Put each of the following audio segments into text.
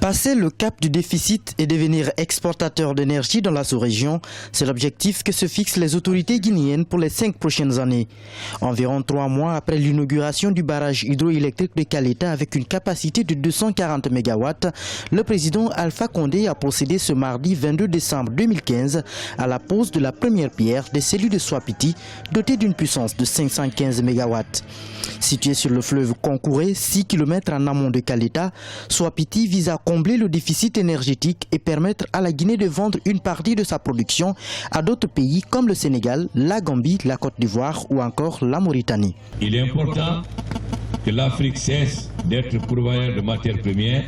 Passer le cap du déficit et devenir exportateur d'énergie dans la sous-région, c'est l'objectif que se fixent les autorités guinéennes pour les 5 prochaines années. Environ 3 mois après l'inauguration du barrage hydroélectrique de Kaleta avec une capacité de 240 MW, le président Alpha Condé a procédé ce mardi 22 décembre 2015 à la pose de la première pierre des cellules de Swapiti dotées d'une puissance de 515 MW. Situé sur le fleuve Konkouré, 6 km en amont de Kaleta, Swapiti vise à combler le déficit énergétique et permettre à la Guinée de vendre une partie de sa production à d'autres pays comme le Sénégal, la Gambie, la Côte d'Ivoire ou encore la Mauritanie. Il est important que l'Afrique cesse d'être pourvoyeur de matières premières,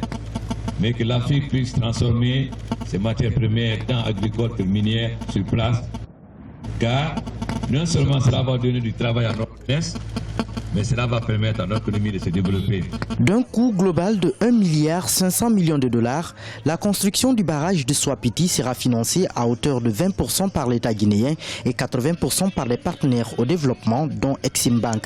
mais que l'Afrique puisse transformer ces matières premières tant agricoles que minières sur place, car non seulement cela va donner du travail à notre jeunesse, mais cela va permettre à notre économie de se développer. D'un coût global de 1,5 milliard de dollars, la construction du barrage de Swapiti sera financée à hauteur de 20% par l'État guinéen et 80% par les partenaires au développement, dont Exim Bank.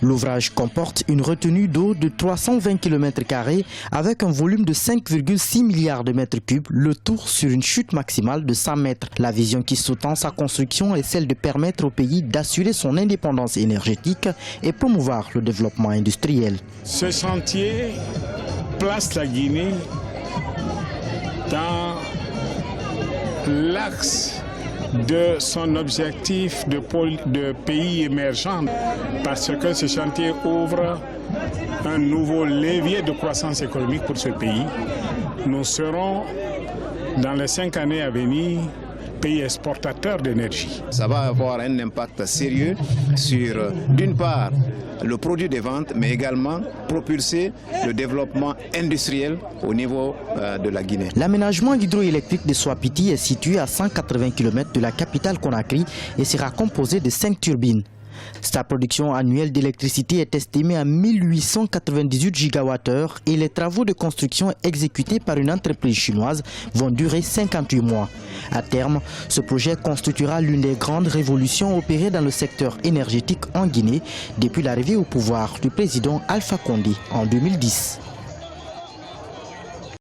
L'ouvrage comporte une retenue d'eau de 320 km² avec un volume de 5,6 milliards de mètres cubes, le tout sur une chute maximale de 100 mètres. La vision qui sous-tend sa construction est celle de permettre au pays d'assurer son indépendance énergétique et promouvoir le développement industriel. Ce chantier place la Guinée dans l'axe de son objectif de pays émergent parce que ce chantier ouvre un nouveau levier de croissance économique pour ce pays. Nous serons dans les 5 années à venir pays exportateur d'énergie. Ça va avoir un impact sérieux sur, d'une part, le produit des ventes, mais également propulser le développement industriel au niveau de la Guinée. L'aménagement hydroélectrique de Swapiti est situé à 180 km de la capitale Conakry et sera composé de 5 turbines. Sa production annuelle d'électricité est estimée à 1898 GWh et les travaux de construction exécutés par une entreprise chinoise vont durer 58 mois. À terme, ce projet constituera l'une des grandes révolutions opérées dans le secteur énergétique en Guinée depuis l'arrivée au pouvoir du président Alpha Condé en 2010.